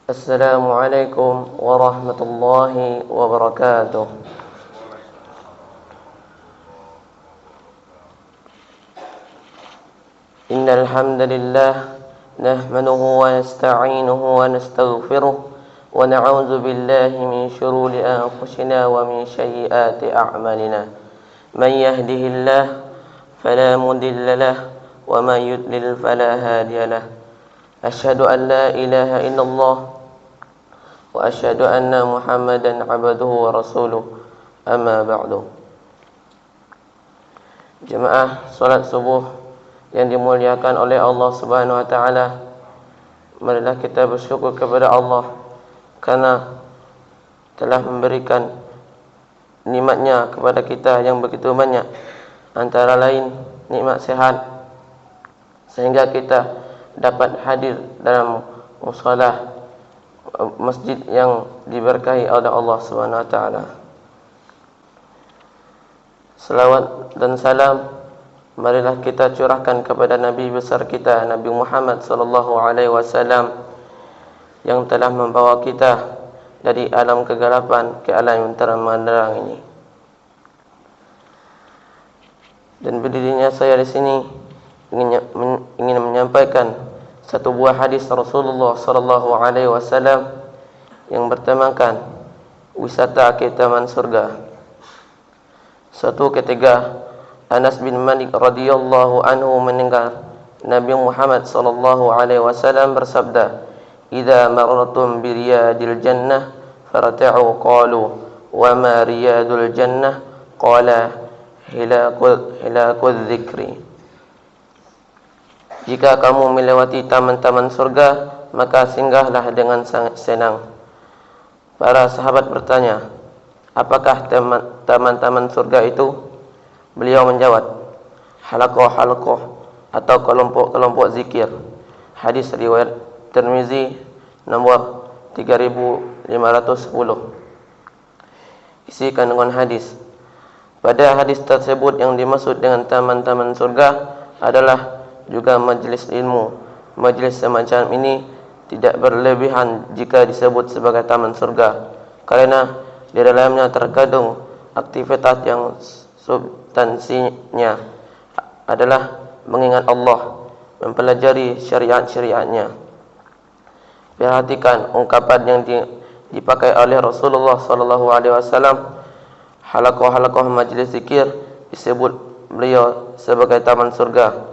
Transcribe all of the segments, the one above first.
السلام عليكم ورحمة الله وبركاته. إن الحمد لله نحمده ونستعينه ونستغفره ونعوذ بالله من شرور أنفسنا ومن سيئات أعمالنا. من يهده الله فلا مضل له ومن يضلل فلا هادي له. أشهد أن لا إله إلا الله وأشهد أن محمدا عبده ورسوله. أما بعد. Jemaah salat subuh yang dimuliakan oleh Allah Subhanahu wa taala, marilah kita bersyukur kepada Allah karena telah memberikan nikmat-Nya kepada kita yang begitu banyak, antara lain nikmat sehat, sehingga kita dapat hadir dalam musholah masjid yang diberkahi oleh Allah Subhanahu wa taala. Salawat dan salam marilah kita curahkan kepada Nabi besar kita, Nabi Muhammad sallallahu alaihi wasallam, yang telah membawa kita dari alam kegelapan ke alam yang terang benderang ini. Dan berdirinya saya di sini ingin menyampaikan satu buah hadis Rasulullah sallallahu alaihi wasallam yang bertemakan wisata ke taman surga. Suatu ketika Anas bin Malik radhiyallahu anhu mendengar Nabi Muhammad sallallahu alaihi wasallam bersabda, "Idza marartum bi riyadil jannah farta'u." Qalu, "Wa ma riyadul jannah?" Qala, "Hilaqul dzikri." Jika kamu melewati taman-taman surga, maka singgahlah dengan sangat senang. Para sahabat bertanya, apakah taman-taman surga itu? Beliau menjawab, halaqah-halaqah atau kelompok-kelompok zikir. Hadis riwayat Tirmizi nomor 3510. Isi kandungan hadis. Pada hadis tersebut yang dimaksud dengan taman-taman surga adalah juga majlis ilmu. Majlis semacam ini tidak berlebihan jika disebut sebagai taman surga, karena di dalamnya terkandung aktivitas yang substansinya adalah mengingat Allah, mempelajari syariat-syariatnya. Perhatikan ungkapan yang dipakai oleh Rasulullah sallallahu alaihi wasallam, halaqah-halaqah majlis zikir, disebut beliau sebagai taman surga.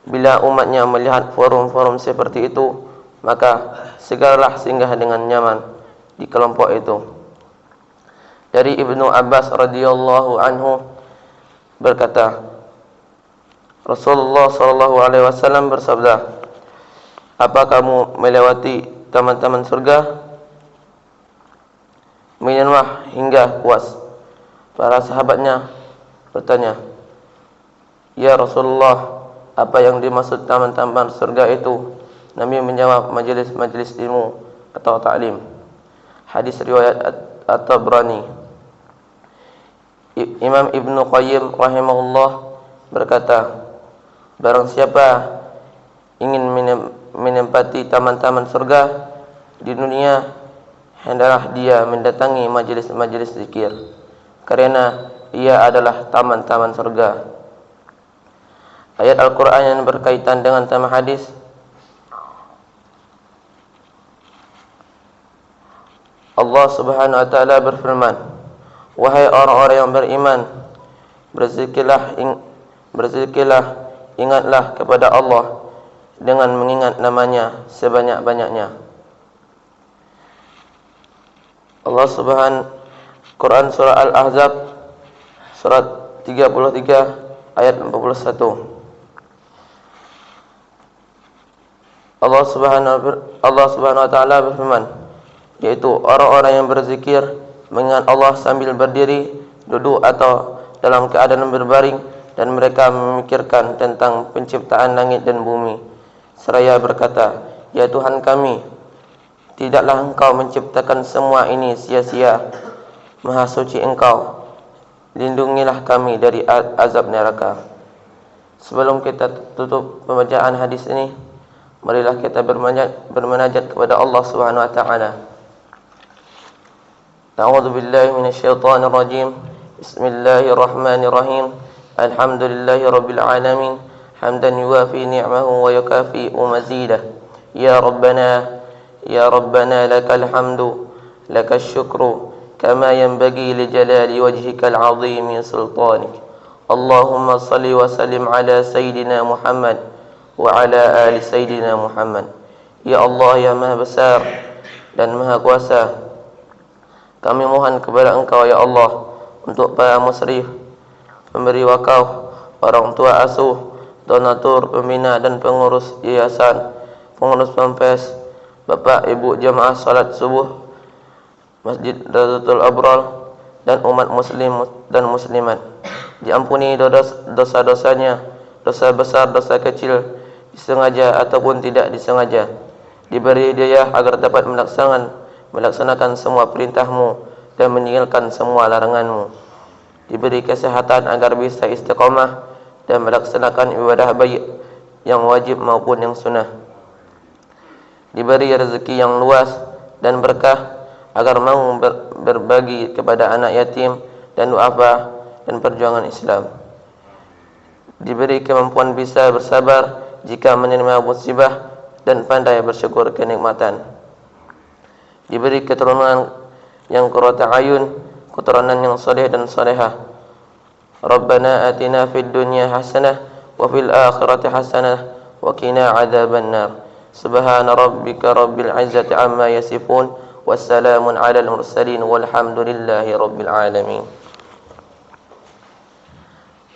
Bila umatnya melihat forum-forum seperti itu, maka segeralah singgah dengan nyaman di kelompok itu. Dari Ibnu Abbas radhiyallahu anhu berkata, Rasulullah sallallahu alaihi wasallam bersabda, "Apa kamu melewati taman-taman surga? Minumlah hingga puas." Para sahabatnya bertanya, "Ya Rasulullah, apa yang dimaksud taman-taman surga itu?" Nabi menjawab, majlis-majlis ilmu atau ta'lim. Hadis riwayat At-Tabrani. Imam Ibnu Qayyim rahimahullah berkata, barang siapa ingin menempati taman-taman surga di dunia, hendaklah dia mendatangi majlis-majlis zikir, karena ia adalah taman-taman surga. Ayat Al-Quran yang berkaitan dengan tema hadis, Allah Subhanahu wa taala berfirman, "Wahai orang-orang yang beriman, berzikirlah, ingatlah kepada Allah dengan mengingat namanya sebanyak-banyaknya." Allah Subhanahu Quran surah Al-Ahzab surat 33 ayat 41. Allah Subhanahu wa taala berfirman, yaitu orang-orang yang berzikir, mengingat Allah sambil berdiri, duduk atau dalam keadaan berbaring, dan mereka memikirkan tentang penciptaan langit dan bumi, seraya berkata, "Ya Tuhan kami, tidaklah Engkau menciptakan semua ini sia-sia. Maha suci Engkau, lindungilah kami dari azab neraka." Sebelum kita tutup pembacaan hadis ini, Marilah kita bermunajat kepada Allah Subhanahu wa taala. A'udzu billahi minasyaitonir rajim. Bismillahirrahmanirrahim. Alhamdulillahirabbil alamin. Hamdan yuwafi ni'amahu wa yukafi'u mazidah. Ya Rabbana lakal hamdu, lakal syukru, kama yanbaghi li jalali wajhikal 'azimi sultanik. Allahumma salli wa sallim ala sayyidina Muhammad wa ala ali sayyidina Muhammad. Ya Allah, ya Maha Besar dan Maha Kuasa, kami mohon kepada Engkau ya Allah untuk para musrif, pemberi wakaf, orang tua asuh, donatur, pembina dan pengurus yayasan, pengurus Pampes, Bapak Ibu jamaah salat subuh Masjid Rawdatul Abrar dan umat muslim dan muslimat. Diampuni dosa-dosanya, dosa besar, dosa kecil, disengaja ataupun tidak disengaja. Diberi hidayah agar dapat melaksanakan semua perintah-Mu dan meninggalkan semua larangan-Mu. Diberi kesehatan agar bisa istiqamah dan melaksanakan ibadah baik yang wajib maupun yang sunnah. Diberi rezeki yang luas dan berkah agar mau berbagi kepada anak yatim dan duafa dan perjuangan Islam. Diberi kemampuan bisa bersabar jika menerima musibah dan pandai bersyukur kenikmatan. Diberi keturunan yang qurrata ayun, keturunan yang soleh dan solehah. Rabbana atina fid dunya hasanah wa fil akhirati hasanah wa qina adzaban nar. Subhana rabbika rabbil izzati amma yasifun, wassalamun alal mursalin walhamdulillahi rabbil alamin.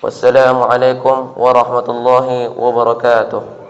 Wassalamu alaikum warahmatullahi wabarakatuh.